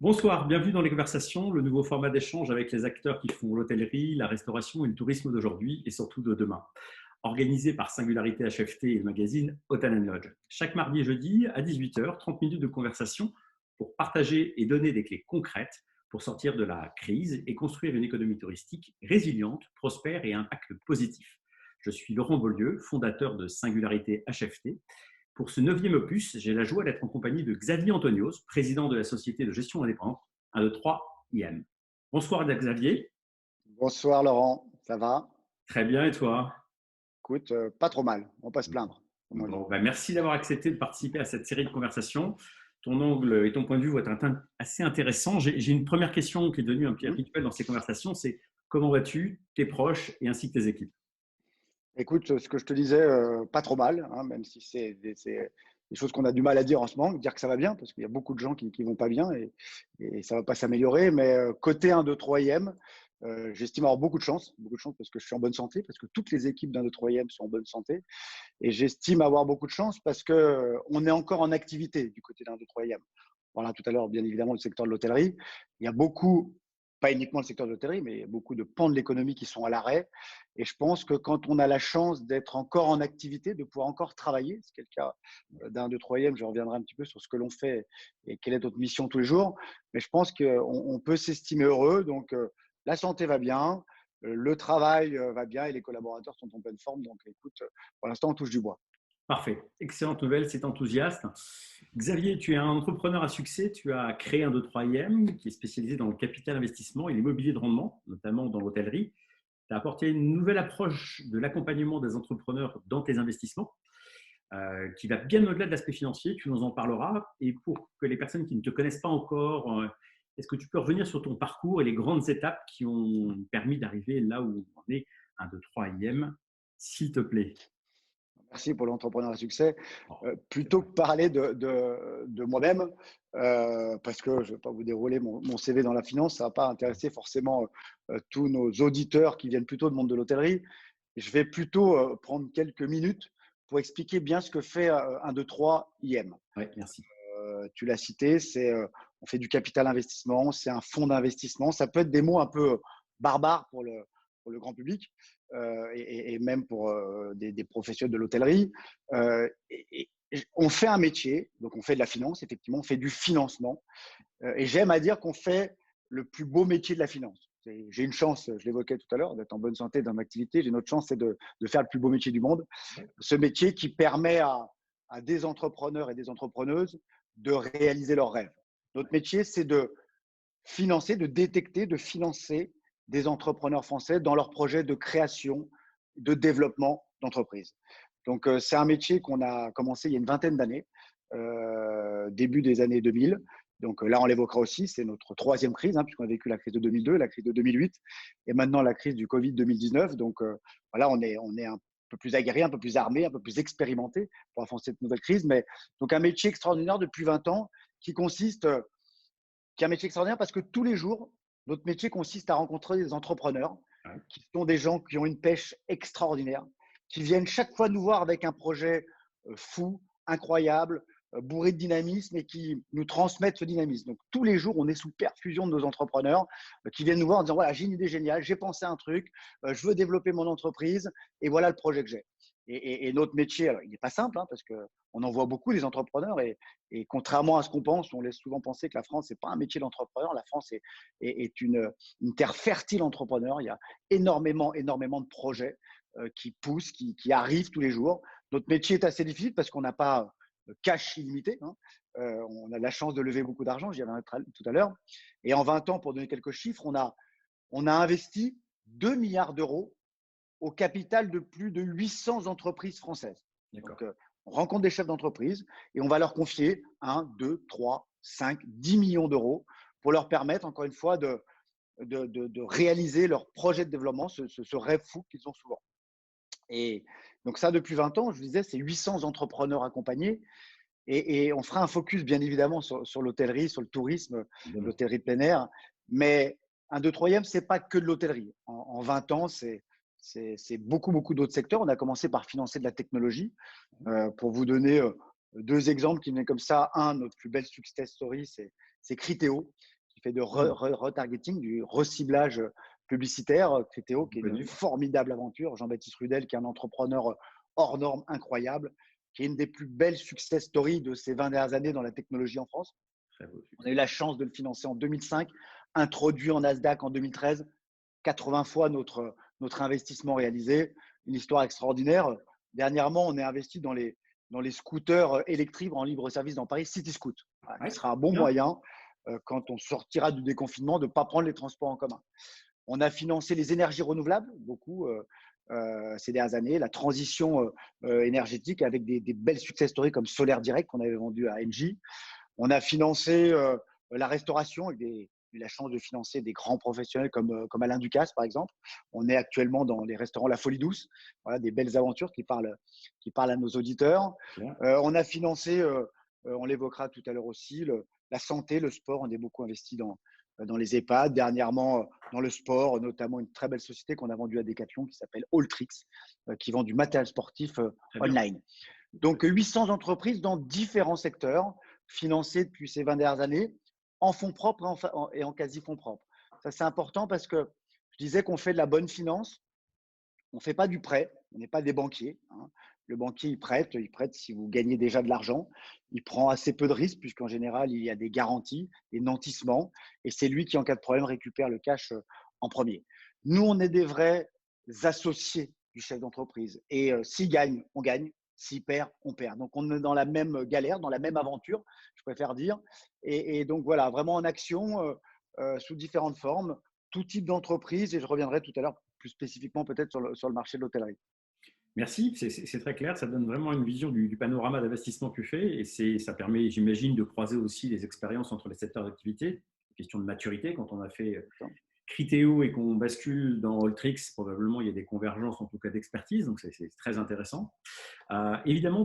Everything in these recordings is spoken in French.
Bonsoir, bienvenue dans les conversations, le nouveau format d'échange avec les acteurs qui font l'hôtellerie, la restauration et le tourisme d'aujourd'hui et surtout de demain. Organisé par Singularité HFT et le magazine Hotel Lodge. Chaque mardi et jeudi à 18h, 30 minutes de conversation pour partager et donner des clés concrètes pour sortir de la crise et construire une économie touristique résiliente, prospère et à impact positif. Je suis Laurent Beaulieu, fondateur de Singularité HFT. Pour ce neuvième opus, j'ai la joie d'être en compagnie de Xavier Antonios, président de la société de gestion indépendante 1, 2, 3 IM. Bonsoir Xavier. Bonsoir Laurent, ça va? Très bien, et toi? Écoute, pas trop mal, on va pas se plaindre, comme on dit. Bon, merci d'avoir accepté de participer à cette série de conversations. Ton angle et ton point de vue vont être assez intéressants. J'ai une première question qui est devenue un petit Mhm. rituel dans ces conversations, c'est comment vas-tu, tes proches et ainsi que tes équipes? Écoute, ce que je te disais, pas trop mal, hein, même si c'est des choses qu'on a du mal à dire en ce moment, dire que ça va bien, parce qu'il y a beaucoup de gens qui vont pas bien et ça va pas s'améliorer. Mais côté 1, 2, 3e, j'estime avoir beaucoup de chance parce que je suis en bonne santé, parce que toutes les équipes d'un 2, 3e sont en bonne santé. Et j'estime avoir beaucoup de chance parce que on est encore en activité du côté d'un 2, 3e. Voilà, tout à l'heure, bien évidemment, le secteur de l'hôtellerie. Il y a beaucoup, pas uniquement le secteur de l'hôtellerie, mais il y a beaucoup de pans de l'économie qui sont à l'arrêt. Et je pense que quand on a la chance d'être encore en activité, de pouvoir encore travailler, ce qui est le cas d'un 2, 3e, je reviendrai un petit peu sur ce que l'on fait et quelle est notre mission tous les jours. Mais je pense qu'on peut s'estimer heureux. Donc, la santé va bien, le travail va bien et les collaborateurs sont en pleine forme. Donc, écoute, pour l'instant, on touche du bois. Parfait. Excellente nouvelle, c'est enthousiaste. Xavier, tu es un entrepreneur à succès. Tu as créé un 2 3 qui est spécialisé dans le capital investissement et l'immobilier de rendement, notamment dans l'hôtellerie. Tu as apporté une nouvelle approche de l'accompagnement des entrepreneurs dans tes investissements, qui va bien au-delà de l'aspect financier. Tu nous en parleras. Et pour que les personnes qui ne te connaissent pas encore, est-ce que tu peux revenir sur ton parcours et les grandes étapes qui ont permis d'arriver là où on est, un 2 3 s'il te plaît? Merci pour l'entrepreneur à succès. Oh, c'est Plutôt vrai. que parler de moi-même, parce que je ne vais pas vous dérouler mon CV dans la finance, ça ne va pas intéresser forcément tous nos auditeurs qui viennent plutôt du monde de l'hôtellerie. Je vais plutôt prendre quelques minutes pour expliquer bien ce que fait un 2, 3 IM. Ouais, merci. Tu l'as cité, on fait du capital investissement, c'est un fonds d'investissement. Ça peut être des mots un peu barbares pour le grand public et même pour des professionnels de l'hôtellerie. On fait un métier, donc on fait de la finance, effectivement, on fait du financement. Et j'aime à dire qu'on fait le plus beau métier de la finance. J'ai une chance, je l'évoquais tout à l'heure, d'être en bonne santé dans ma activité. J'ai une autre chance, c'est de faire le plus beau métier du monde. Ce métier qui permet à des entrepreneurs et des entrepreneuses de réaliser leurs rêves. Notre métier, c'est de financer, de détecter, de financer des entrepreneurs français dans leurs projets de création, de développement d'entreprise. Donc, c'est un métier qu'on a commencé il y a une vingtaine d'années, début des années 2000. Donc là, on l'évoquera aussi, c'est notre troisième crise, hein, puisqu'on a vécu la crise de 2002, la crise de 2008 et maintenant la crise du Covid 2019. Donc voilà, on est un peu plus aguerri, un peu plus armé, un peu plus expérimenté pour affronter cette nouvelle crise. Mais donc un métier extraordinaire depuis 20 ans qui consiste qui est un métier extraordinaire parce que tous les jours, notre métier consiste à rencontrer des entrepreneurs Ouais. qui sont des gens qui ont une pêche extraordinaire, qui viennent chaque fois nous voir avec un projet fou, incroyable, bourré de dynamisme et qui nous transmettent ce dynamisme. Donc tous les jours, on est sous perfusion de nos entrepreneurs qui viennent nous voir en disant voilà, j'ai une idée géniale, j'ai pensé à un truc, je veux développer mon entreprise et voilà le projet que j'ai. Et notre métier, alors, il n'est pas simple hein, parce qu'on en voit beaucoup des entrepreneurs et contrairement à ce qu'on pense, on laisse souvent penser que la France n'est pas un métier d'entrepreneur. La France est une terre fertile entrepreneur. Il y a énormément, énormément de projets qui poussent, qui arrivent tous les jours. Notre métier est assez difficile parce qu'on n'a pas cash illimité. Hein. On a la chance de lever beaucoup d'argent, j'y reviendrai tout à l'heure. Et en 20 ans, pour donner quelques chiffres, on a investi 2 milliards d'euros au capital de plus de 800 entreprises françaises. D'accord. Donc, on rencontre des chefs d'entreprise et on va leur confier 1, 2, 3, 5, 10 millions d'euros pour leur permettre, encore une fois, de réaliser leur projet de développement, ce rêve fou qu'ils ont souvent. Et donc ça, depuis 20 ans, je vous disais, c'est 800 entrepreneurs accompagnés. Et on fera un focus, bien évidemment, sur l'hôtellerie, sur le tourisme, Évidemment. l'hôtellerie de plein air. Mais un 2 3e, ce n'est pas que de l'hôtellerie. En 20 ans, c'est beaucoup, beaucoup d'autres secteurs. On a commencé par financer de la technologie. Pour vous donner deux exemples qui viennent comme ça. Un, notre plus belle success story, c'est Criteo, qui fait de Hmm, retargeting, du reciblage publicitaire. Criteo, qui est une connu. formidable aventure. Jean-Baptiste Rudel, qui est un entrepreneur hors norme, incroyable, qui est une des plus belles success stories de ces 20 dernières années dans la technologie en France. Très beau On a succès. eu la chance de le financer en 2005, introduit en Nasdaq en 2013, 80 fois notre investissement réalisé. Une histoire extraordinaire. Dernièrement, on est investi dans les scooters électriques en libre service dans Paris, CityScoot, voilà, qui Ouais, sera un bon bien. moyen, quand on sortira du déconfinement, de ne pas prendre les transports en commun. On a financé les énergies renouvelables, beaucoup, ces dernières années, la transition énergétique avec des belles success stories comme Solaire Direct qu'on avait vendu à Engie. On a financé la restauration avec eu la chance de financer des grands professionnels comme Alain Ducasse, par exemple. On est actuellement dans les restaurants La Folie Douce, voilà, des belles aventures qui parlent à nos auditeurs. Clair. On a financé, on l'évoquera tout à l'heure aussi, la santé, le sport. On est beaucoup investi dans les EHPAD. Dernièrement, dans le sport, notamment une très belle société qu'on a vendue à Decathlon qui s'appelle Alltrix, qui vend du matériel sportif Très bien. online. Donc, 800 entreprises dans différents secteurs, financées depuis ces 20 dernières années, en fonds propres et en quasi-fonds propres. Ça, c'est important parce que je disais qu'on fait de la bonne finance, on ne fait pas du prêt, on n'est pas des banquiers, hein. Le banquier, il prête si vous gagnez déjà de l'argent. Il prend assez peu de risques puisqu'en général, il y a des garanties, des nantissements, et c'est lui qui, en cas de problème, récupère le cash en premier. Nous, on est des vrais associés du chef d'entreprise. Et s'il gagne, on gagne. S'il perd, on perd. Donc, on est dans la même galère, dans la même aventure, je préfère dire. Et donc, voilà, vraiment en action, sous différentes formes, tout type d'entreprise. Et je reviendrai tout à l'heure plus spécifiquement peut-être sur le marché de l'hôtellerie. Merci, c'est très clair, ça donne vraiment une vision du panorama d'investissement que tu fais et ça permet, j'imagine, de croiser aussi les expériences entre les secteurs d'activité. Question de maturité, quand on a fait Criteo et qu'on bascule dans Alltrix, probablement il y a des convergences en tout cas d'expertise, donc c'est très intéressant. Évidemment,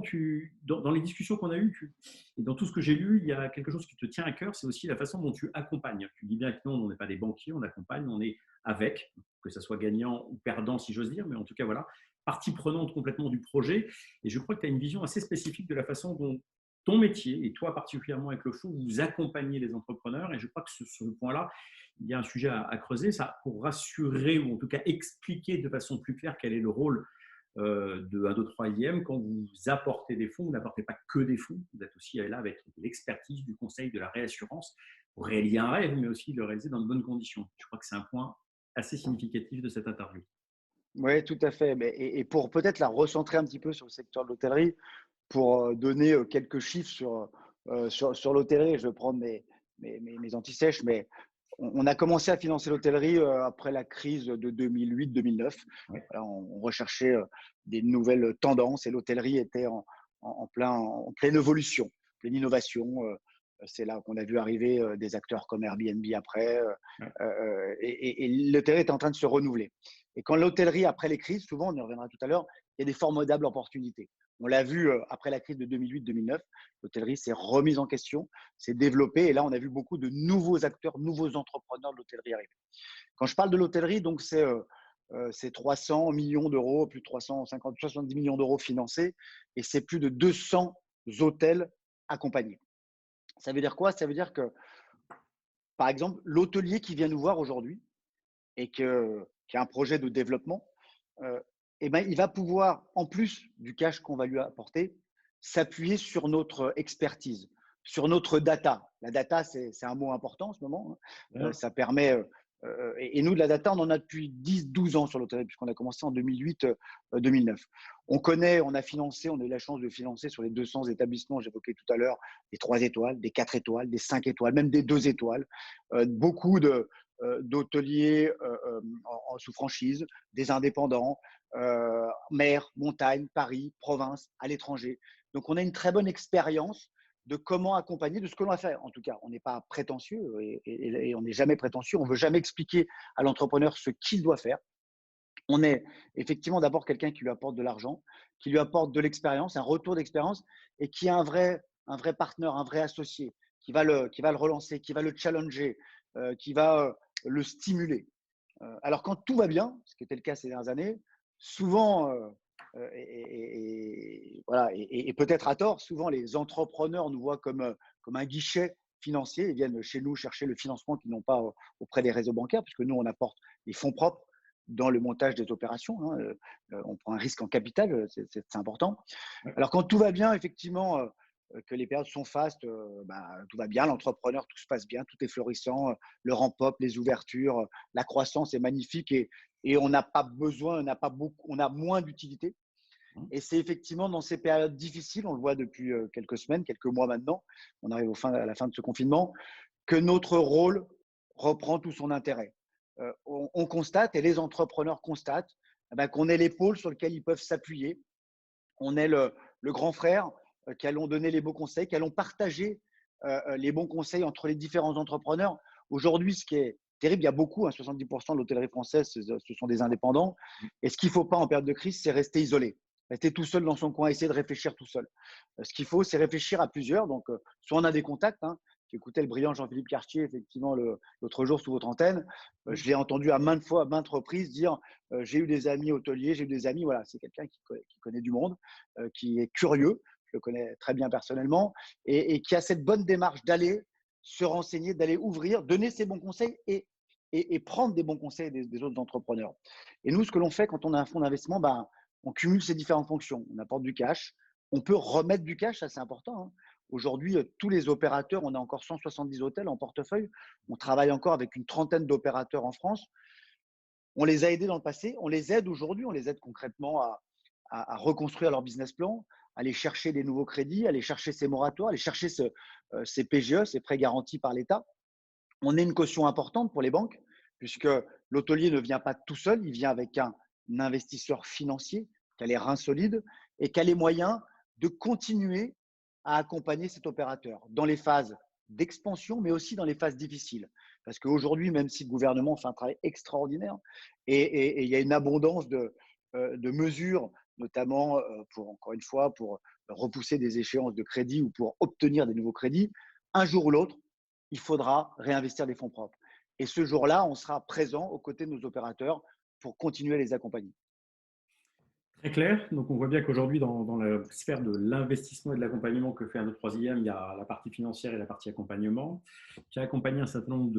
dans les discussions qu'on a eues et dans tout ce que j'ai lu, il y a quelque chose qui te tient à cœur, c'est aussi la façon dont tu accompagnes. Tu dis bien que non, on n'est pas des banquiers, on accompagne, on est avec, que ça soit gagnant ou perdant si j'ose dire, mais en tout cas voilà, partie prenante complètement du projet. Et je crois que tu as une vision assez spécifique de la façon dont ton métier, et toi particulièrement avec le fonds, vous accompagnez les entrepreneurs. Et je crois que sur ce point-là, il y a un sujet à creuser, ça, pour rassurer ou en tout cas expliquer de façon plus claire quel est le rôle de 1, 2, 3 IM. Quand vous apportez des fonds, vous n'apportez pas que des fonds, vous êtes aussi là avec l'expertise du conseil, de la réassurance, pour réaliser un rêve, mais aussi le réaliser dans de bonnes conditions. Je crois que c'est un point assez significatif de cette interview. Oui, tout à fait. Et pour peut-être la recentrer un petit peu sur le secteur de l'hôtellerie, pour donner quelques chiffres sur l'hôtellerie, je vais prendre mes anti-sèches, mais on a commencé à financer l'hôtellerie après la crise de 2008-2009. Ouais. Voilà, on recherchait des nouvelles tendances et l'hôtellerie était en pleine évolution, pleine innovation. C'est là qu'on a vu arriver des acteurs comme Airbnb après. Ouais. Et l'hôtellerie est en train de se renouveler. Et quand l'hôtellerie, après les crises, souvent, on y reviendra tout à l'heure, il y a des formidables opportunités. On l'a vu après la crise de 2008-2009, l'hôtellerie s'est remise en question, s'est développée, et là, on a vu beaucoup de nouveaux acteurs, nouveaux entrepreneurs de l'hôtellerie arriver. Quand je parle de l'hôtellerie, donc c'est 300 millions d'euros, plus de 350, 70 millions d'euros financés, et c'est plus de 200 hôtels accompagnés. Ça veut dire quoi? Ça veut dire que, par exemple, l'hôtelier qui vient nous voir aujourd'hui et qui a un projet de développement, eh ben, il va pouvoir, en plus du cash qu'on va lui apporter, s'appuyer sur notre expertise, sur notre data. La data, c'est un mot important en ce moment, hein. Bien. Ça permet, et nous, de la data, on en a depuis 10-12 ans sur l'hôtellerie, puisqu'on a commencé en 2008-2009. On connaît, on a financé, on a eu la chance de financer sur les 200 établissements, j'évoquais tout à l'heure, des 3 étoiles, des 4 étoiles, des 5 étoiles, même des 2 étoiles. Beaucoup d'hôteliers sous franchise, des indépendants, mer, montagne, Paris, province, à l'étranger. Donc, on a une très bonne expérience de comment accompagner, de ce que l'on va faire. En tout cas, on n'est pas prétentieux et on n'est jamais prétentieux. On ne veut jamais expliquer à l'entrepreneur ce qu'il doit faire. On est effectivement d'abord quelqu'un qui lui apporte de l'argent, qui lui apporte de l'expérience, un retour d'expérience et qui est un vrai partenaire, un vrai associé, qui va le relancer, qui va le challenger, qui va le stimuler. Alors quand tout va bien, ce qui était le cas ces dernières années, souvent, voilà, et peut-être à tort, souvent les entrepreneurs nous voient comme un guichet financiers. Ils viennent chez nous chercher le financement qu'ils n'ont pas auprès des réseaux bancaires, puisque nous, on apporte les fonds propres dans le montage des opérations, hein. On prend un risque en capital, c'est important. Ouais. Alors, quand tout va bien, effectivement, que les périodes sont fastes, tout va bien, l'entrepreneur, tout se passe bien, tout est florissant, le ramp-up, les ouvertures, la croissance est magnifique et on n'a pas besoin, on a moins d'utilité. Et c'est effectivement dans ces périodes difficiles, on le voit depuis quelques semaines, quelques mois maintenant, on arrive à la fin de ce confinement, que notre rôle reprend tout son intérêt. On constate, et les entrepreneurs constatent, qu'on est l'épaule sur laquelle ils peuvent s'appuyer. On est le grand frère qui allons donner les bons conseils, qui allons partager les bons conseils entre les différents entrepreneurs. Aujourd'hui, ce qui est terrible, il y a beaucoup, 70% de l'hôtellerie française, ce sont des indépendants. Et ce qu'il ne faut pas en période de crise, c'est rester isolé. Rester tout seul dans son coin, essayer de réfléchir tout seul. Ce qu'il faut, c'est réfléchir à plusieurs. Donc, soit on a des contacts. J'écoutais le brillant Jean-Philippe Cartier, effectivement, l'autre jour sous votre antenne. Je l'ai entendu à maintes fois, à maintes reprises dire j'ai eu des amis hôteliers, j'ai eu des amis. Voilà, c'est quelqu'un qui connaît du monde, qui est curieux. Je le connais très bien personnellement et qui a cette bonne démarche d'aller se renseigner, d'aller ouvrir, donner ses bons conseils et prendre des bons conseils des autres entrepreneurs. Et nous, ce que l'on fait quand on a un fonds d'investissement, on cumule ces différentes fonctions. On apporte du cash, on peut remettre du cash, ça c'est important. Aujourd'hui, tous les opérateurs, on a encore 170 hôtels en portefeuille. On travaille encore avec une trentaine d'opérateurs en France. On les a aidés dans le passé, on les aide aujourd'hui, on les aide concrètement à reconstruire leur business plan, à aller chercher des nouveaux crédits, à aller chercher ces moratoires, à aller chercher ces PGE, ces prêts garantis par l'État. On est une caution importante pour les banques, puisque l'hôtelier ne vient pas tout seul, il vient avec un investisseur financier qui a les reins solides et qui a les moyens de continuer à accompagner cet opérateur dans les phases d'expansion, mais aussi dans les phases difficiles. Parce qu'aujourd'hui, même si le gouvernement fait un travail extraordinaire et il y a une abondance de mesures, notamment encore une fois, pour repousser des échéances de crédit ou pour obtenir des nouveaux crédits, un jour ou l'autre, il faudra réinvestir des fonds propres. Et ce jour-là, on sera présent aux côtés de nos opérateurs pour continuer à les accompagner. Très clair. Donc, on voit bien qu'aujourd'hui, dans la sphère de l'investissement et de l'accompagnement que fait un troisième, il y a la partie financière et la partie accompagnement. Tu as accompagné un certain nombre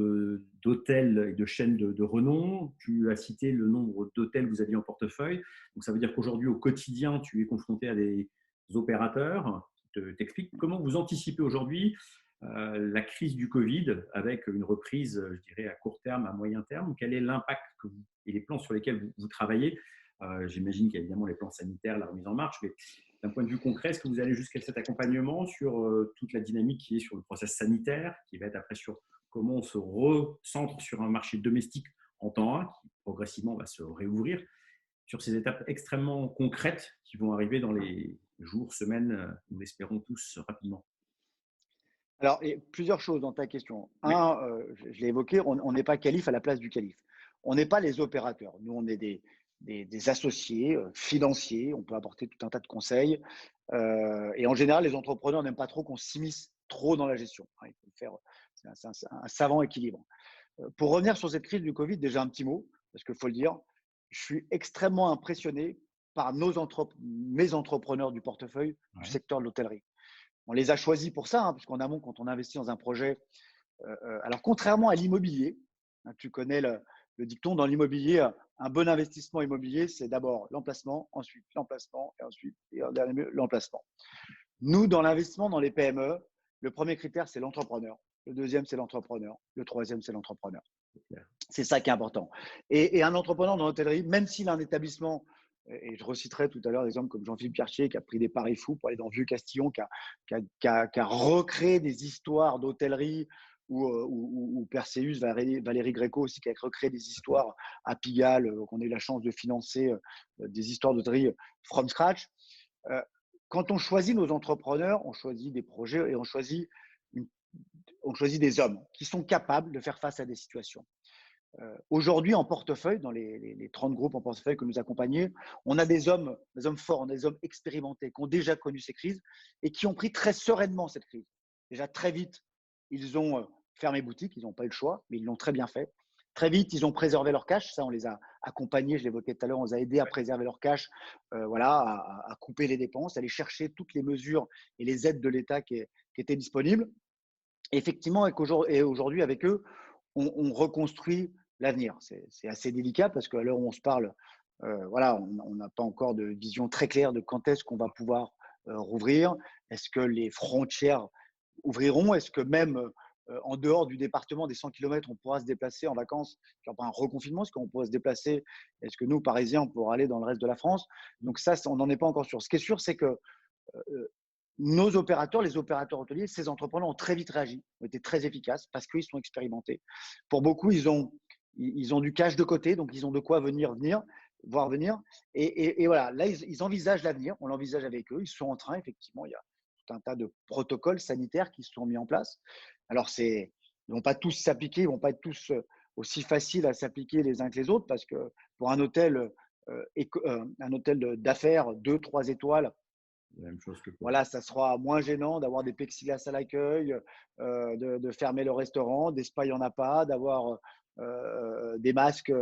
d'hôtels et de chaînes de renom. Tu as cité le nombre d'hôtels que vous aviez en portefeuille. Donc, ça veut dire qu'aujourd'hui, au quotidien, tu es confronté à des opérateurs qui t'expliquent comment vous anticipez aujourd'hui la crise du Covid avec une reprise, je dirais, à court terme, à moyen terme. Quel est l'impact et les plans sur lesquels vous travaillez? J'imagine qu'il y a évidemment les plans sanitaires, la remise en marche, mais d'un point de vue concret, est-ce que vous allez jusqu'à cet accompagnement sur toute la dynamique qui est sur le process sanitaire, qui va être après sur comment on se recentre sur un marché domestique en temps 1, qui progressivement va se réouvrir, sur ces étapes extrêmement concrètes qui vont arriver dans les jours, semaines, nous l'espérons tous rapidement? Alors, il y a plusieurs choses dans ta question. Oui, Je l'ai évoqué, on n'est pas calife à la place du calife. On n'est pas les opérateurs. Nous, on est des associés financiers. On peut apporter tout un tas de conseils. Et en général, les entrepreneurs n'aiment pas trop qu'on s'immisce trop dans la gestion. Il faut faire un savant équilibre. Pour revenir sur cette crise du Covid, déjà un petit mot, parce qu'il faut le dire, je suis extrêmement impressionné par mes entrepreneurs du portefeuille du ouais, secteur de l'hôtellerie. On les a choisis pour ça, puisqu'en amont, quand on investit dans un projet, alors contrairement à l'immobilier, tu connais le dicton dans l'immobilier, un bon investissement immobilier, c'est d'abord l'emplacement, ensuite l'emplacement et ensuite, et en dernier lieu, l'emplacement. Nous, dans l'investissement dans les PME, le premier critère, c'est l'entrepreneur. Le deuxième, c'est l'entrepreneur. Le troisième, c'est l'entrepreneur. c'est clair. C'est ça qui est important. Et un entrepreneur dans l'hôtellerie, même s'il a un établissement, et je reciterai tout à l'heure des exemples comme Jean-Philippe Cartier qui a pris des paris fous pour aller dans le Vieux-Castillon, qui a recréé des histoires d'hôtellerie, ou Perseus, Valérie Gréco aussi, qui a recréé des histoires à Pigalle, qu'on a eu la chance de financer des histoires d'hôtellerie from scratch. Euh, Quand on choisit nos entrepreneurs, on choisit des projets et une, on choisit des hommes qui sont capables de faire face à des situations. Aujourd'hui, en portefeuille, dans les 30 groupes en portefeuille que nous accompagnons, on a des hommes forts, on a des hommes expérimentés qui ont déjà connu ces crises et qui ont pris très sereinement cette crise. Déjà très vite, ils ont fermé boutique, ils n'ont pas eu le choix, mais ils l'ont très bien fait. Très vite, ils ont préservé leur cash. Ça, on les a accompagnés, je l'évoquais tout à l'heure, on les a aidés à préserver leur cash, voilà, à couper les dépenses, à aller chercher toutes les mesures et les aides de l'État qui étaient disponibles. Effectivement, et aujourd'hui, avec eux, on reconstruit l'avenir. C'est assez délicat parce qu'à l'heure où on se parle, voilà, on n'a pas encore de vision très claire de quand est-ce qu'on va pouvoir rouvrir. Est-ce que les frontières ouvriront? Est-ce que même en dehors du département des 100 kilomètres, on pourra se déplacer en vacances? Il y aura pas un reconfinement? Est-ce qu'on pourra se déplacer? Est-ce que nous, Parisiens, on pourra aller dans le reste de la France? Donc ça, on n'en est pas encore sûr. Ce qui est sûr, c'est que nos opérateurs, les opérateurs hôteliers, ces entrepreneurs ont très vite réagi, ont été très efficaces parce qu'ils sont expérimentés. Pour beaucoup, ils ont du cash de côté, donc ils ont de quoi voir venir. Et voilà, là, ils envisagent l'avenir, on l'envisage avec eux. Ils sont en train, effectivement, il y a tout un tas de protocoles sanitaires qui sont mis en place. Alors, ils ne vont pas tous s'appliquer, ils ne vont pas être tous aussi faciles à s'appliquer les uns que les autres parce que pour un hôtel d'affaires 2, 3 étoiles, La même chose que pour. voilà, ça sera moins gênant d'avoir des plexiglas à l'accueil, de fermer le restaurant, des spas, il n'y en a pas, d'avoir des masques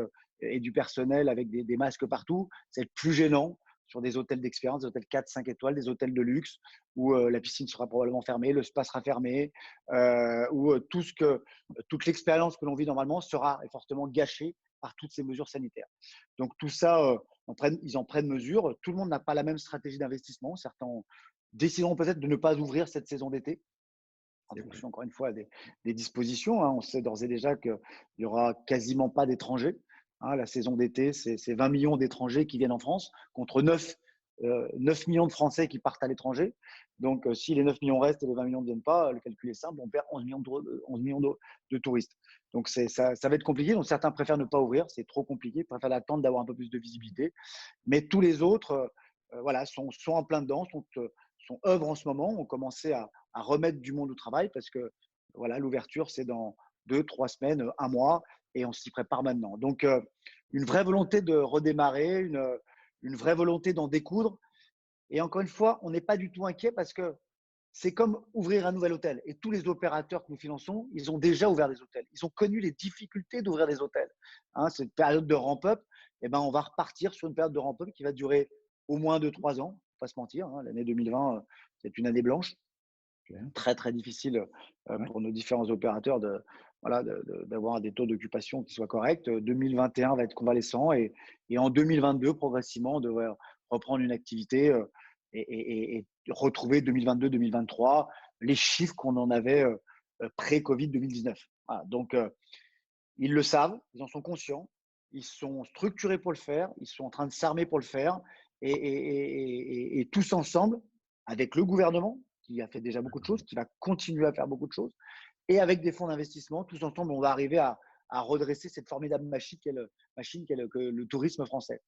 et du personnel avec des masques partout. C'est plus gênant sur des hôtels d'expérience, des hôtels 4, 5 étoiles, des hôtels de luxe où la piscine sera probablement fermée, le spa sera fermé, où toute l'expérience que l'on vit normalement sera fortement gâchée par toutes ces mesures sanitaires. Donc tout ça, ils en prennent mesure. Tout le monde n'a pas la même stratégie d'investissement. Certains décideront peut-être de ne pas ouvrir cette saison d'été en fonction, encore une fois, des dispositions. Hein. On sait d'ores et déjà qu'il n'y aura quasiment pas d'étrangers. Hein. La saison d'été, c'est 20 millions d'étrangers qui viennent en France contre 9 millions de Français qui partent à l'étranger. Donc, si les 9 millions restent et les 20 millions ne viennent pas, le calcul est simple, on perd 11 millions de touristes. Donc, ça va être compliqué. Donc, certains préfèrent ne pas ouvrir, c'est trop compliqué, ils préfèrent attendre d'avoir un peu plus de visibilité. Mais tous les autres voilà, sont en plein dedans, œuvrent en ce moment, ont commencé à remettre du monde au travail parce que voilà, l'ouverture, c'est dans 2, 3 semaines, un mois, et on s'y prépare maintenant. Donc, une vraie volonté de redémarrer, une vraie volonté d'en découdre. Et encore une fois, on n'est pas du tout inquiet parce que c'est comme ouvrir un nouvel hôtel. Et tous les opérateurs que nous finançons, ils ont déjà ouvert des hôtels. Ils ont connu les difficultés d'ouvrir des hôtels. Hein, cette période de ramp-up, eh ben, on va repartir sur une période de ramp-up qui va durer au moins 2, 3 ans. Il ne faut pas se mentir. Hein, l'année 2020, c'est une année blanche. Très, très difficile pour nos différents opérateurs voilà, d'avoir des taux d'occupation qui soient corrects. 2021 va être convalescent et en 2022, progressivement, on devrait reprendre une activité et retrouver 2022-2023 les chiffres qu'on en avait pré-Covid 2019. Voilà, donc, ils le savent, ils en sont conscients, ils sont structurés pour le faire, ils sont en train de s'armer pour le faire et tous ensemble, avec le gouvernement, qui a fait déjà beaucoup de choses, qui va continuer à faire beaucoup de choses, et avec des fonds d'investissement, tous ensemble, on va arriver à redresser cette formidable machine qu'est le tourisme français.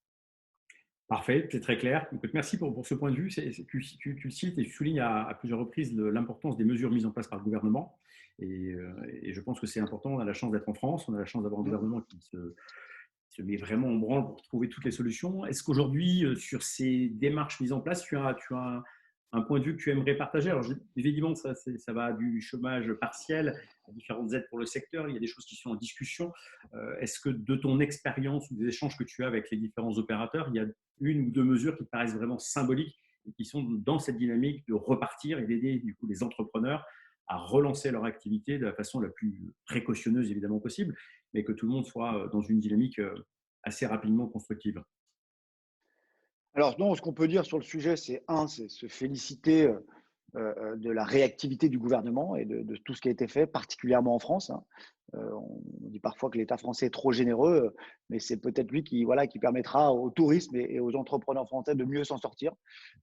Parfait, c'est très clair. Écoute, merci pour ce point de vue. Tu le cites et tu soulignes à plusieurs reprises l'importance des mesures mises en place par le gouvernement. Et je pense que c'est important. On a la chance d'être en France, on a la chance d'avoir un gouvernement qui se met vraiment en branle pour trouver toutes les solutions. Est-ce qu'aujourd'hui, sur ces démarches mises en place, tu as un point de vue que tu aimerais partager? Alors, évidemment, ça va du chômage partiel à différentes aides pour le secteur. Il y a des choses qui sont en discussion. Est-ce que de ton expérience ou des échanges que tu as avec les différents opérateurs, il y a une ou deux mesures qui te paraissent vraiment symboliques et qui sont dans cette dynamique de repartir et d'aider du coup les entrepreneurs à relancer leur activité de la façon la plus précautionneuse évidemment possible, mais que tout le monde soit dans une dynamique assez rapidement constructive? Alors non, ce qu'on peut dire sur le sujet, c'est se féliciter de la réactivité du gouvernement et de tout ce qui a été fait, particulièrement en France. Hein. On dit parfois que l'État français est trop généreux, mais c'est peut-être lui qui permettra au tourisme et aux entrepreneurs français de mieux s'en sortir.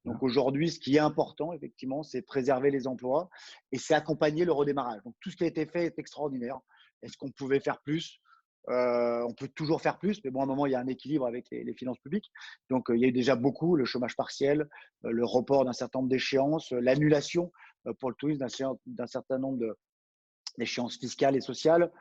Donc aujourd'hui, ce qui est important, effectivement, c'est préserver les emplois et c'est accompagner le redémarrage. Donc tout ce qui a été fait est extraordinaire. Est-ce qu'on pouvait faire plus? On peut toujours faire plus, mais bon, à un moment, il y a un équilibre avec les finances publiques. Donc, il y a eu déjà beaucoup, le chômage partiel, le report d'un certain nombre d'échéances, l'annulation pour le tourisme d'un certain nombre d'échéances fiscales et sociales.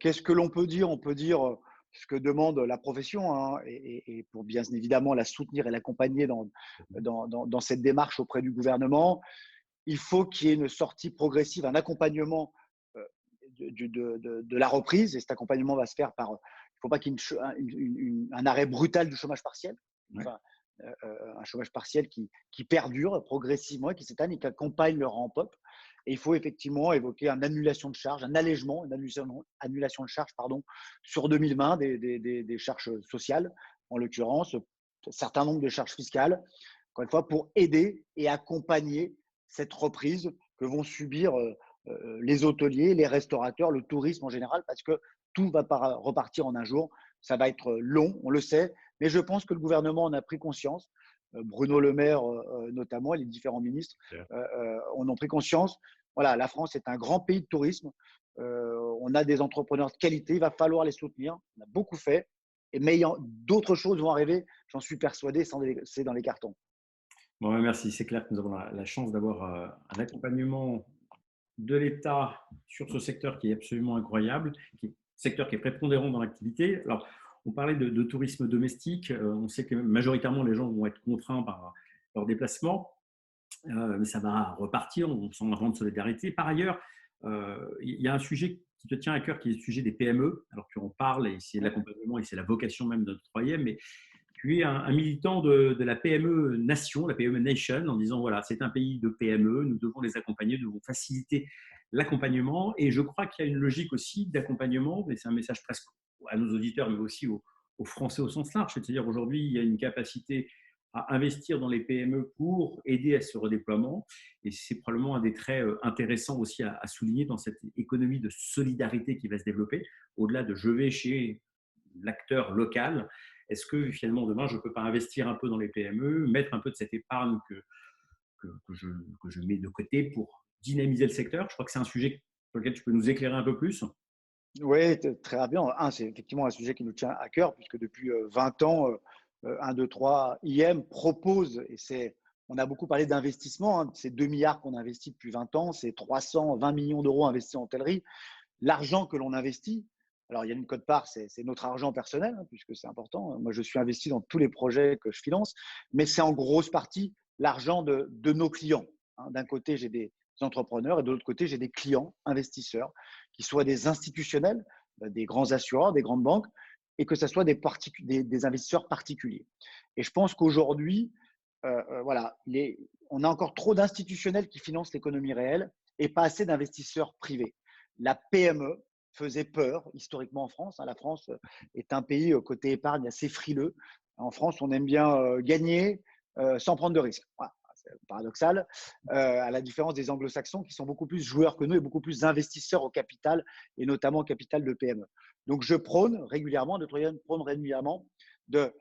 Qu'est-ce que l'on peut dire? On peut dire ce que demande la profession hein, et pour bien évidemment la soutenir et l'accompagner dans cette démarche auprès du gouvernement. Il faut qu'il y ait une sortie progressive, un accompagnement de la reprise. Et cet accompagnement va se faire par. Il ne faut pas qu'il y ait un arrêt brutal du chômage partiel. Enfin, un chômage partiel qui perdure progressivement et qui s'étale et qui accompagne le ramp-up. Et il faut effectivement évoquer une annulation de charges, un allègement, annulation de charges sur 2020 des charges sociales, en l'occurrence, un certain nombre de charges fiscales, encore une fois, pour aider et accompagner cette reprise que vont subir les hôteliers, les restaurateurs, le tourisme en général, parce que tout va repartir en un jour. Ça va être long, on le sait, mais je pense que le gouvernement en a pris conscience. Bruno Le Maire, notamment, et les différents ministres en ont pris conscience. Voilà, la France est un grand pays de tourisme. On a des entrepreneurs de qualité, il va falloir les soutenir. On a beaucoup fait, mais d'autres choses vont arriver, j'en suis persuadé, c'est dans les cartons. Bon, merci. C'est clair que nous avons la chance d'avoir un accompagnement de l'État sur ce secteur qui est absolument incroyable, qui est secteur qui est prépondérant dans l'activité. Alors, on parlait de tourisme domestique. On sait que majoritairement, les gens vont être contraints par leur déplacement, mais ça va repartir. On sent un vent de solidarité. Par ailleurs, il y a un sujet qui te tient à cœur, qui est le sujet des PME. Alors, tu en parles, et c'est l'accompagnement, et c'est la vocation même de notre troisième, mais tu es un militant de la PME Nation, la PME Nation, en disant voilà, c'est un pays de PME, nous devons les accompagner, nous devons faciliter l'accompagnement. Et je crois qu'il y a une logique aussi d'accompagnement, mais c'est un message presque à nos auditeurs, mais aussi aux Français au sens large. C'est-à-dire aujourd'hui, il y a une capacité à investir dans les PME pour aider à ce redéploiement. Et c'est probablement un des traits intéressants aussi à souligner dans cette économie de solidarité qui va se développer, au-delà de je vais chez l'acteur local. Est-ce que finalement demain, je ne peux pas investir un peu dans les PME, mettre un peu de cette épargne que je mets de côté pour dynamiser le secteur? Je crois que c'est un sujet sur lequel tu peux nous éclairer un peu plus. Oui, très rapidement. C'est effectivement un sujet qui nous tient à cœur, puisque depuis 20 ans, 1, 2, 3, IM propose, on a beaucoup parlé d'investissement, hein, c'est 2 milliards qu'on investit depuis 20 ans, c'est 320 millions d'euros investis en hôtellerie. L'argent que l'on investit, alors il y a une quote-part, c'est notre argent personnel, hein, puisque c'est important. Moi, je suis investi dans tous les projets que je finance, mais c'est en grosse partie l'argent de nos clients, hein. D'un côté, j'ai des entrepreneurs et de l'autre côté, j'ai des clients investisseurs, qui soient des institutionnels, des grands assureurs, des grandes banques, et que ce soit des investisseurs particuliers. Et je pense qu'aujourd'hui, voilà, on a encore trop d'institutionnels qui financent l'économie réelle et pas assez d'investisseurs privés. La PME faisait peur historiquement en France, hein. La France est un pays côté épargne assez frileux. En France, on aime bien gagner sans prendre de risques. Voilà, c'est paradoxal, à la différence des anglo-saxons qui sont beaucoup plus joueurs que nous et beaucoup plus investisseurs au capital et notamment au capital de PME. Donc, je prône régulièrement, de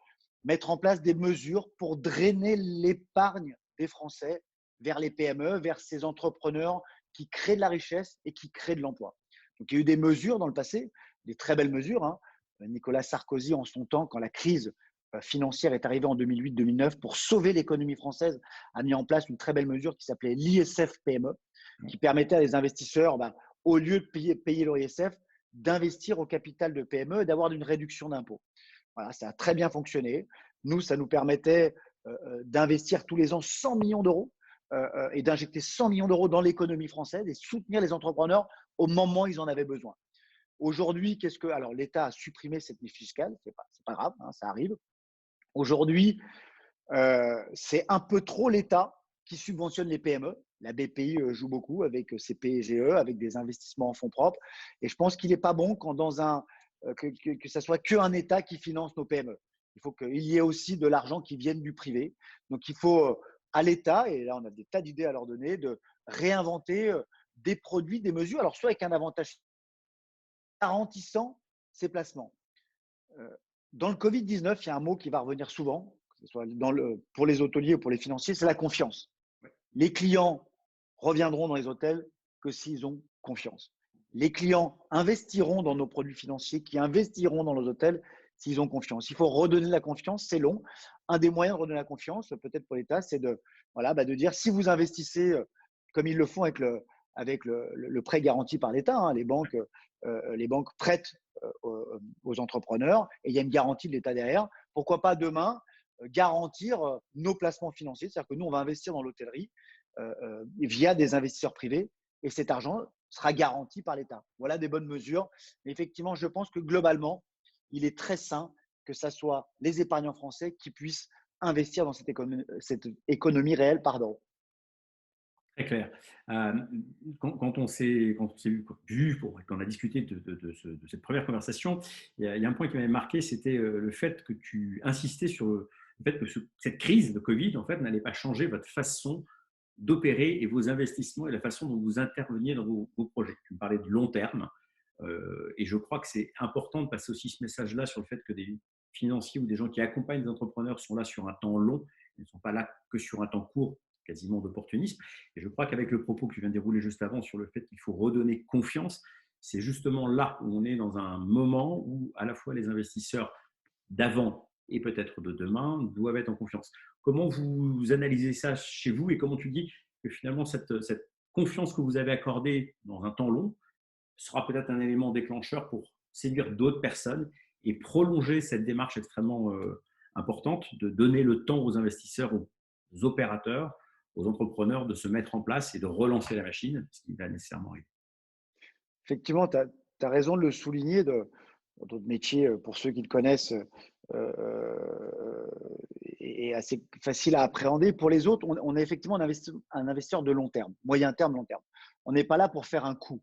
mettre en place des mesures pour drainer l'épargne des Français vers les PME, vers ces entrepreneurs qui créent de la richesse et qui créent de l'emploi. Donc, il y a eu des mesures dans le passé, des très belles mesures, hein. Nicolas Sarkozy, en son temps, quand la crise financière est arrivée en 2008-2009, pour sauver l'économie française, a mis en place une très belle mesure qui s'appelait l'ISF PME, qui permettait à des investisseurs, au lieu de payer leur ISF, d'investir au capital de PME et d'avoir une réduction d'impôt. Voilà, ça a très bien fonctionné. Nous, ça nous permettait d'investir tous les ans 100 millions d'euros et d'injecter 100 millions d'euros dans l'économie française et soutenir les entrepreneurs au moment où ils en avaient besoin. Aujourd'hui, alors l'État a supprimé cette niche fiscale, c'est pas grave, hein, ça arrive. Aujourd'hui, c'est un peu trop l'État qui subventionne les PME. La BPI joue beaucoup avec ses PGE, avec des investissements en fonds propres. Et je pense qu'il n'est pas bon quand que ça soit qu'un État qui finance nos PME. Il faut qu'il y ait aussi de l'argent qui vienne du privé. Donc, il faut à l'État, et là, on a des tas d'idées à leur donner, de réinventer des produits, des mesures, alors soit avec un avantage garantissant ces placements. Dans le Covid-19, il y a un mot qui va revenir souvent, que ce soit pour les hôteliers ou pour les financiers, c'est la confiance. Les clients reviendront dans les hôtels que s'ils ont confiance. Les clients investiront dans nos produits financiers, qui investiront dans nos hôtels s'ils ont confiance. Il faut redonner la confiance, c'est long. Un des moyens de redonner la confiance, peut-être pour l'État, c'est de dire si vous investissez comme ils le font avec le prêt garanti par l'État, hein, les banques prêtent aux entrepreneurs et il y a une garantie de l'État derrière. Pourquoi pas demain garantir nos placements financiers, c'est-à-dire que nous, on va investir dans l'hôtellerie via des investisseurs privés et cet argent sera garanti par l'État. Voilà des bonnes mesures. Mais effectivement, je pense que globalement, il est très sain que ce soit les épargnants français qui puissent investir dans cette économie réelle. Pardon. Très clair. Quand on s'est vu, qu'on a discuté de cette première conversation, il y a un point qui m'avait marqué, c'était le fait que tu insistais sur le fait que cette crise de Covid, en fait, n'allait pas changer votre façon d'opérer et vos investissements et la façon dont vous interveniez dans vos projets. Tu me parlais de long terme, et je crois que c'est important de passer aussi ce message-là sur le fait que des financiers ou des gens qui accompagnent des entrepreneurs sont là sur un temps long, ils ne sont pas là que sur un temps court, quasiment d'opportunisme. Et je crois qu'avec le propos que tu viens de dérouler juste avant sur le fait qu'il faut redonner confiance, c'est justement là où on est dans un moment où à la fois les investisseurs d'avant et peut-être de demain doivent être en confiance. Comment vous analysez ça chez vous et comment tu dis que finalement cette confiance que vous avez accordée dans un temps long sera peut-être un élément déclencheur pour séduire d'autres personnes et prolonger cette démarche extrêmement importante de donner le temps aux investisseurs, aux opérateurs, aux entrepreneurs de se mettre en place et de relancer la machine, ce qui va nécessairement arriver. Effectivement, tu as raison de le souligner. Dans d'autres métiers, pour ceux qui le connaissent, est assez facile à appréhender. Pour les autres, on est effectivement un investisseur de long terme, moyen terme, long terme. On n'est pas là pour faire un coup.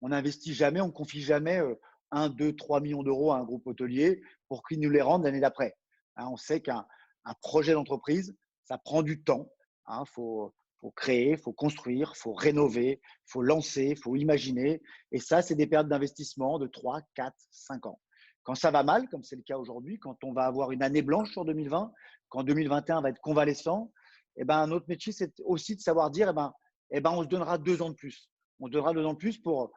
On n'investit jamais, on confie jamais 1, 2, 3 millions d'euros à un groupe hôtelier pour qu'il nous les rende l'année d'après. Hein, on sait qu'un projet d'entreprise, ça prend du temps. Il faut créer, il faut construire, il faut rénover, il faut lancer, il faut imaginer. Et ça, c'est des périodes d'investissement de 3, 4, 5 ans. Quand ça va mal, comme c'est le cas aujourd'hui, quand on va avoir une année blanche sur 2020, quand 2021 va être convalescent, eh ben, notre métier, c'est aussi de savoir dire, on se donnera 2 ans de plus. On se donnera 2 ans de plus pour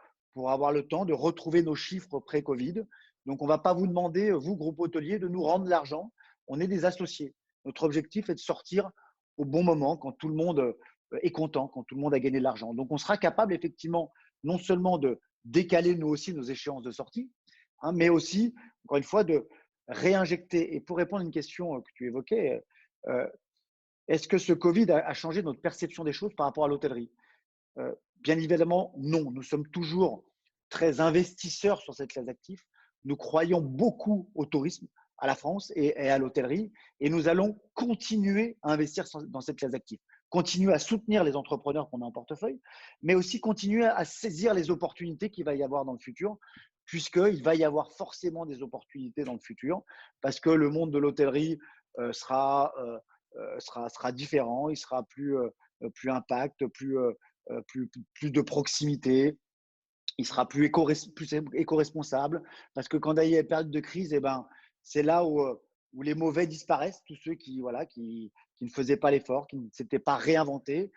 avoir le temps de retrouver nos chiffres pré-Covid. Donc, on ne va pas vous demander, vous, groupe hôtelier, de nous rendre l'argent. On est des associés. Notre objectif est de sortir au bon moment, quand tout le monde est content, quand tout le monde a gagné de l'argent. Donc, on sera capable, effectivement, non seulement de décaler, nous aussi, nos échéances de sortie, hein, mais aussi, encore une fois, de réinjecter. Et pour répondre à une question que tu évoquais, euh, est-ce que ce Covid a changé notre perception des choses par rapport à l'hôtellerie? Bien évidemment, non. Nous sommes toujours très investisseurs sur cette classe d'actifs. Nous croyons beaucoup au tourisme, à la France et à l'hôtellerie, et nous allons continuer à investir dans cette classe d'actifs. Continuer à soutenir les entrepreneurs qu'on a en portefeuille, mais aussi continuer à saisir les opportunités qu'il va y avoir dans le futur, puisqu'il va y avoir forcément des opportunités dans le futur, parce que le monde de l'hôtellerie sera différent, il sera plus impact, plus de proximité, il sera plus éco-responsable, parce que quand il y a une période de crise, c'est là où les mauvais disparaissent, tous ceux qui ne faisaient pas l'effort, qui ne s'étaient pas réinventés.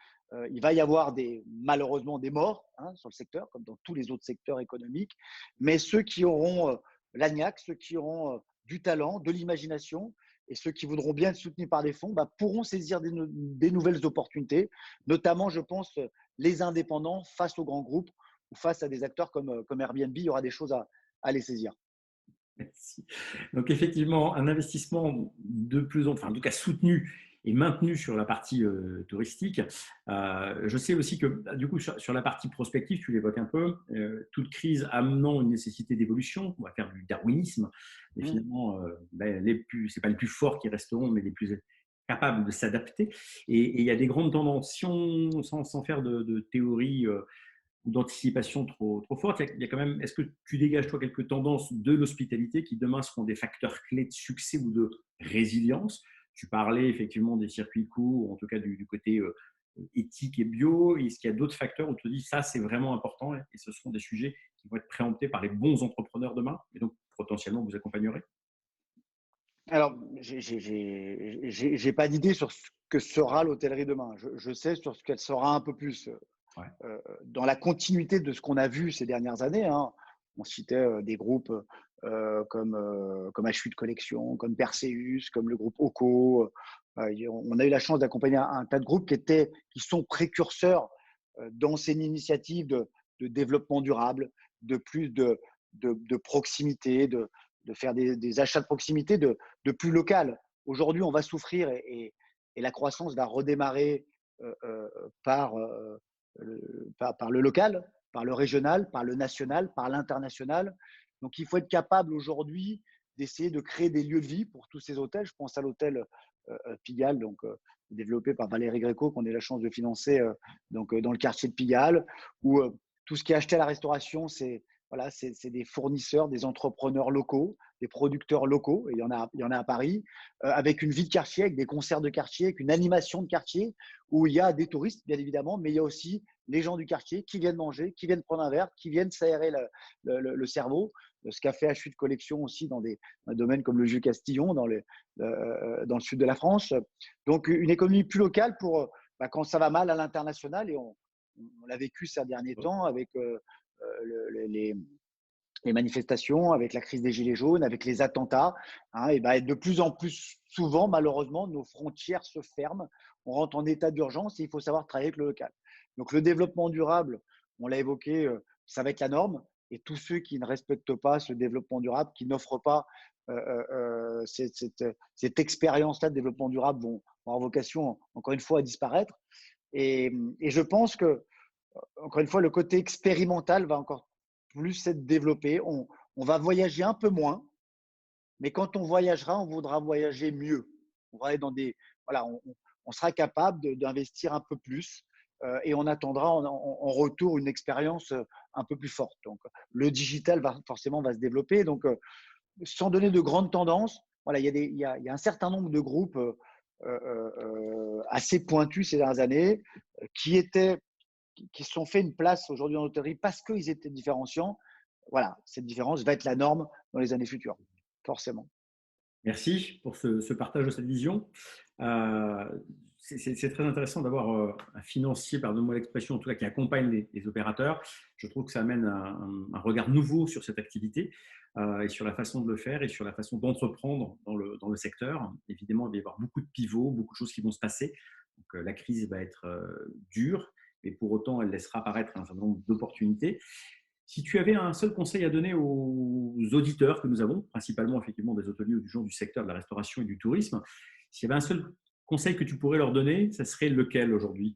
Il va y avoir malheureusement des morts, hein, sur le secteur, comme dans tous les autres secteurs économiques, mais ceux qui auront l'agnac, ceux qui auront du talent, de l'imagination, et ceux qui voudront bien être soutenus par des fonds, pourront saisir des nouvelles opportunités, notamment, je pense, les indépendants face aux grands groupes ou face à des acteurs comme Airbnb. Il y aura des choses à les saisir. Merci. Donc effectivement, un investissement de plus en tout cas soutenu et maintenu sur la partie touristique. Je sais aussi que du coup sur la partie prospective, tu l'évoques un peu, toute crise amenant une nécessité d'évolution, on va faire du darwinisme, mais finalement, c'est pas les plus forts qui resteront, mais les plus capables de s'adapter. Et il y a des grandes tendances, si on, sans faire de théorie ou d'anticipation trop forte. Il y a quand même, est-ce que tu dégages, toi, quelques tendances de l'hospitalité qui, demain, seront des facteurs clés de succès ou de résilience? Tu parlais effectivement des circuits courts, en tout cas du côté éthique et bio. Est-ce qu'il y a d'autres facteurs où tu te dis, ça, c'est vraiment important et ce seront des sujets qui vont être préemptés par les bons entrepreneurs demain et donc, potentiellement, vous accompagnerez? Alors, j'ai pas d'idée sur ce que sera l'hôtellerie demain. Je sais sur ce qu'elle sera un peu plus. Ouais. Dans la continuité de ce qu'on a vu ces dernières années, hein. On citait des groupes comme H8 Collection, comme Perseus, comme le groupe OCO. On a eu la chance d'accompagner un tas de groupes qui sont précurseurs dans ces initiatives de développement durable, de plus de proximité, de faire des achats de proximité de plus local. Aujourd'hui, on va souffrir et la croissance va redémarrer par par le local, par le régional, par le national, par l'international. Donc, il faut être capable aujourd'hui d'essayer de créer des lieux de vie pour tous ces hôtels. Je pense à l'hôtel Pigalle, donc développé par Valérie Gréco, qu'on a eu la chance de financer dans le quartier de Pigalle, où tout ce qui est acheté à la restauration, voilà, c'est des fournisseurs, des entrepreneurs locaux, des producteurs locaux, et il y en a à Paris, avec une vie de quartier, avec des concerts de quartier, avec une animation de quartier, où il y a des touristes, bien évidemment, mais il y a aussi les gens du quartier qui viennent manger, qui viennent prendre un verre, qui viennent s'aérer le cerveau. Ce qu'a fait HU de Collection aussi dans un domaine comme le Jus Castillon, dans le sud de la France. Donc, une économie plus locale pour quand ça va mal à l'international, et on l'a vécu ces derniers temps avec les manifestations, avec la crise des Gilets jaunes, avec les attentats. Et de plus en plus souvent, malheureusement, nos frontières se ferment. On rentre en état d'urgence et il faut savoir travailler avec le local. Donc, le développement durable, on l'a évoqué, ça va être la norme. Et tous ceux qui ne respectent pas ce développement durable, qui n'offrent pas cette expérience-là de développement durable, vont avoir vocation, encore une fois, à disparaître. Et je pense que, encore une fois, le côté expérimental va encore plus être développé. On va voyager un peu moins, mais quand on voyagera, on voudra voyager mieux. On va aller voilà, on sera capable d'investir un peu plus et on attendra en retour une expérience un peu plus forte. Donc, le digital forcément va se développer. Donc, sans donner de grandes tendances, voilà, il y a un certain nombre de groupes assez pointus ces dernières années qui se sont fait une place aujourd'hui en hôtellerie parce qu'ils étaient différenciants. Voilà, cette différence va être la norme dans les années futures, forcément. Merci pour ce partage de cette vision. C'est très intéressant d'avoir un financier, pardonne-moi l'expression, en tout cas qui accompagne les opérateurs. Je trouve que ça amène un regard nouveau sur cette activité et sur la façon de le faire et sur la façon d'entreprendre dans le secteur. Évidemment, il va y avoir beaucoup de pivots, beaucoup de choses qui vont se passer. Donc, la crise va être dure, mais pour autant, elle laissera apparaître un certain nombre d'opportunités. Si tu avais un seul conseil à donner aux auditeurs que nous avons, principalement effectivement des hôteliers ou du genre du secteur de la restauration et du tourisme, s'il y avait un seul conseil que tu pourrais leur donner, ça serait lequel aujourd'hui?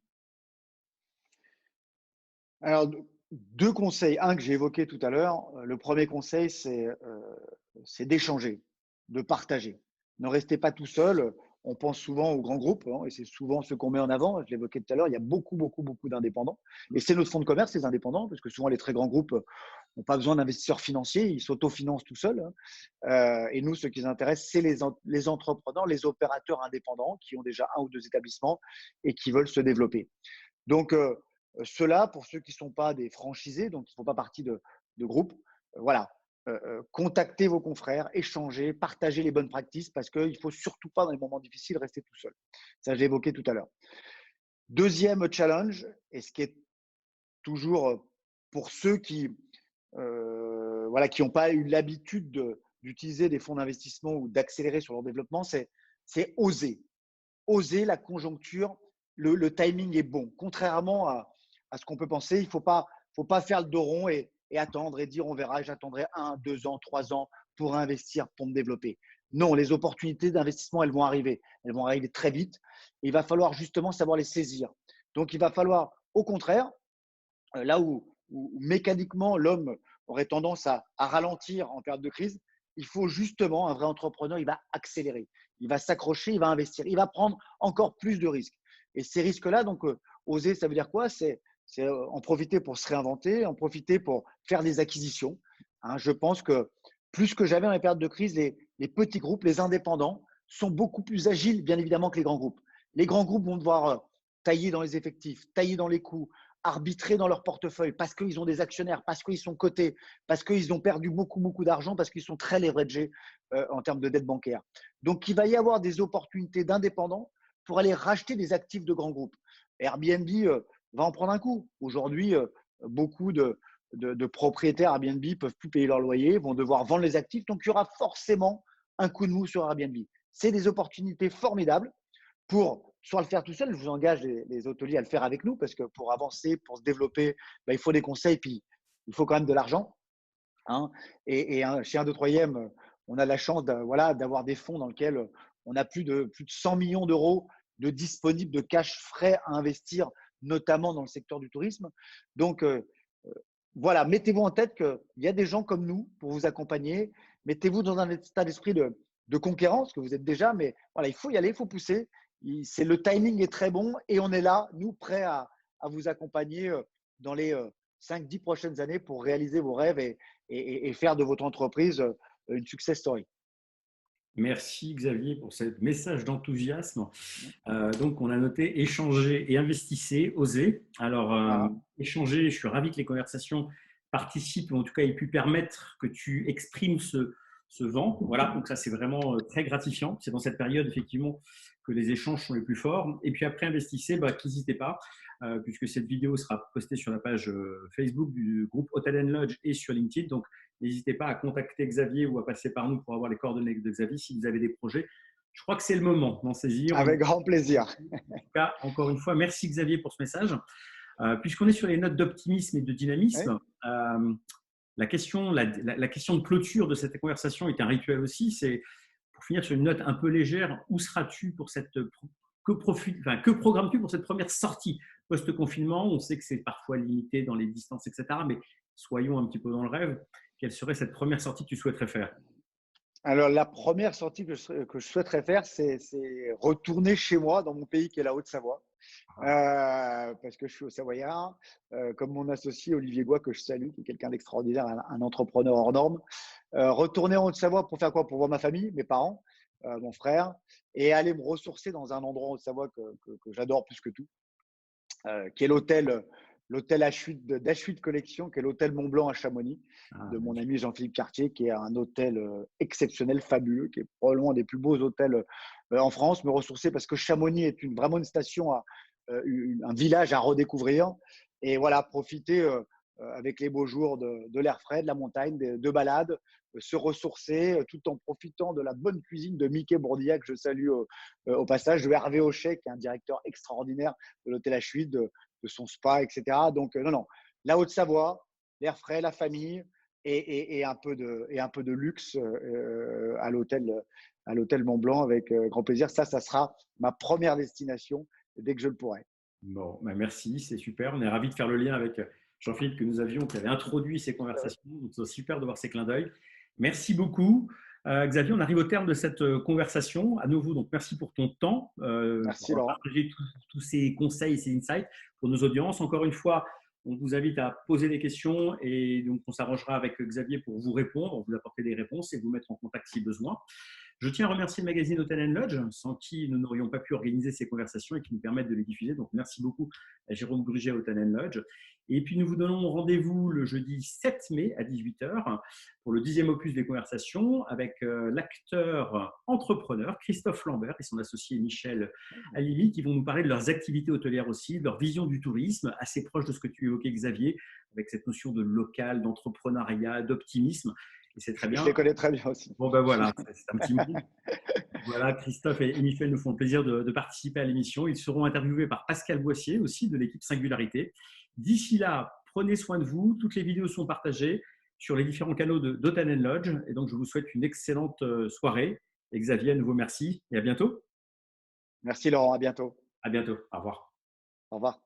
Alors, deux conseils. Un que j'ai évoqué tout à l'heure. Le premier conseil, c'est d'échanger, de partager. Ne restez pas tout seul. On pense souvent aux grands groupes et c'est souvent ce qu'on met en avant. Je l'évoquais tout à l'heure, il y a beaucoup, beaucoup, beaucoup d'indépendants. Et c'est notre fonds de commerce, les indépendants, parce que souvent les très grands groupes n'ont pas besoin d'investisseurs financiers, ils s'autofinancent tout seuls. Et nous, ce qui nous intéresse, c'est les entrepreneurs, les opérateurs indépendants qui ont déjà un ou deux établissements et qui veulent se développer. Donc, cela, pour ceux qui ne sont pas des franchisés, donc qui ne font pas partie de groupes, voilà, contactez vos confrères, échangez, partagez les bonnes pratiques parce qu'il ne faut surtout pas, dans les moments difficiles, rester tout seul. Ça, je l'ai évoqué tout à l'heure. Deuxième challenge, et ce qui est toujours pour ceux qui voilà, qui n'ont pas eu l'habitude d'utiliser des fonds d'investissement ou d'accélérer sur leur développement, c'est oser. Oser la conjoncture, le timing est bon. Contrairement à ce qu'on peut penser, il ne faut pas faire le dos rond et attendre et dire on verra, j'attendrai 1, 2 ans, 3 ans pour investir, pour me développer. Non, les opportunités d'investissement, elles vont arriver. Elles vont arriver très vite. Et il va falloir justement savoir les saisir. Donc, il va falloir, au contraire, là où mécaniquement l'homme aurait tendance à ralentir en période de crise, il faut justement, un vrai entrepreneur, il va accélérer, il va s'accrocher, il va investir, il va prendre encore plus de risques. Et ces risques-là, donc, oser, ça veut dire quoi? C'est en profiter pour se réinventer, en profiter pour faire des acquisitions. Je pense que plus que jamais en période de crise, les petits groupes, les indépendants, sont beaucoup plus agiles, bien évidemment, que les grands groupes. Les grands groupes vont devoir tailler dans les effectifs, tailler dans les coûts, arbitrer dans leur portefeuille parce qu'ils ont des actionnaires, parce qu'ils sont cotés, parce qu'ils ont perdu beaucoup, beaucoup d'argent, parce qu'ils sont très leveragés en termes de dette bancaire. Donc, il va y avoir des opportunités d'indépendants pour aller racheter des actifs de grands groupes. Airbnb va en prendre un coup. Aujourd'hui, beaucoup de propriétaires Airbnb ne peuvent plus payer leur loyer, vont devoir vendre les actifs. Donc, il y aura forcément un coup de mou sur Airbnb. C'est des opportunités formidables pour soit le faire tout seul, je vous engage les hôteliers à le faire avec nous parce que pour avancer, pour se développer, il faut des conseils, puis il faut quand même de l'argent. Et chez 1, 2, 3e, on a la chance voilà, d'avoir des fonds dans lesquels on a plus de 100 millions d'euros de disponibles de cash frais à investir, notamment dans le secteur du tourisme. Donc, voilà, mettez-vous en tête qu'il y a des gens comme nous pour vous accompagner. Mettez-vous dans un état d'esprit de conquérants, ce que vous êtes déjà, mais voilà, il faut y aller, il faut pousser. Le timing est très bon et on est là, nous, prêts à vous accompagner dans les 5-10 prochaines années pour réaliser vos rêves et faire de votre entreprise une success story. Merci Xavier pour ce message d'enthousiasme. Donc, on a noté échanger et investissez, oser. Alors, Voilà. échanger, je suis ravi que les conversations participent, ou en tout cas aient pu permettre que tu exprimes ce vent. Voilà, donc ça, c'est vraiment très gratifiant. C'est dans cette période, effectivement, que les échanges sont les plus forts. Et puis après, investissez, n'hésitez pas, puisque cette vidéo sera postée sur la page Facebook du groupe Hotel Lodge et sur LinkedIn. Donc, n'hésitez pas à contacter Xavier ou à passer par nous pour avoir les coordonnées de Xavier si vous avez des projets. Je crois que c'est le moment d'en saisir. Avec grand plaisir. En tout cas, encore une fois, merci Xavier pour ce message. Puisqu'on est sur les notes d'optimisme et de dynamisme, Oui. la question de clôture de cette conversation est un rituel aussi. C'est pour finir sur une note un peu légère. Où seras-tu pour que programmes-tu pour cette première sortie post-confinement? On sait que c'est parfois limité dans les distances, etc. Mais soyons un petit peu dans le rêve. Quelle serait cette première sortie que tu souhaiterais faire? Alors, la première sortie que je souhaiterais faire, c'est retourner chez moi, dans mon pays qui est la Haute-Savoie. Parce que je suis au Savoyard, comme mon associé Olivier Goua, que je salue, qui est quelqu'un d'extraordinaire, un entrepreneur hors norme. Retourner en Haute-Savoie pour faire quoi? Pour voir ma famille, mes parents, mon frère, et aller me ressourcer dans un endroit en Haute-Savoie que j'adore plus que tout, qui est l'hôtel d'Achuit Collection, qui est l'hôtel Mont-Blanc à Chamonix, de mon ami Jean-Philippe Cartier, qui est un hôtel exceptionnel, fabuleux, qui est probablement un des plus beaux hôtels en France. Me ressourcer parce que Chamonix est vraiment une station, un village à redécouvrir. Et voilà, profiter avec les beaux jours de l'air frais, de la montagne, de balades, se ressourcer tout en profitant de la bonne cuisine de Mickey Bourdillac, que je salue au passage, de Hervé Auchet, qui est un directeur extraordinaire de l'hôtel Achuit, de son spa, etc. Donc, non, la Haute-Savoie, l'air frais, la famille et un peu de luxe à l'hôtel Mont-Blanc avec grand plaisir. Ça sera ma première destination dès que je le pourrai. Bon, merci, c'est super. On est ravis de faire le lien avec Jean-Philippe que nous avions, qui avait introduit ces conversations. Donc, c'est super de voir ces clins d'œil. Merci beaucoup. Xavier, on arrive au terme de cette conversation. À nouveau, donc merci pour ton temps, Merci pour Laurent. partager tous ces conseils, ces insights pour nos audiences. Encore une fois, on vous invite à poser des questions et donc on s'arrangera avec Xavier pour vous répondre, vous apporter des réponses et vous mettre en contact si besoin. Je tiens à remercier le magazine Hotel Lodge, sans qui nous n'aurions pas pu organiser ces conversations et qui nous permettent de les diffuser. Donc, merci beaucoup à Jérôme Gruget à Hotel Lodge. Et puis, nous vous donnons rendez-vous le jeudi 7 mai à 18h pour le 10e opus des conversations avec l'acteur entrepreneur Christophe Lambert et son associé Michel Alili qui vont nous parler de leurs activités hôtelières aussi, de leur vision du tourisme, assez proche de ce que tu évoquais Xavier, avec cette notion de local, d'entrepreneuriat, d'optimisme. Et c'est très bien. Je les connais très bien aussi. Bon, voilà, c'est un petit monde. Voilà, Christophe et Michel nous font le plaisir de participer à l'émission. Ils seront interviewés par Pascal Boissier, aussi de l'équipe Singularité. D'ici là, prenez soin de vous. Toutes les vidéos sont partagées sur les différents canaux d'Hotel Lodge. Et donc, je vous souhaite une excellente soirée. Et Xavier, à nouveau, merci et à bientôt. Merci Laurent, à bientôt. À bientôt. Au revoir. Au revoir.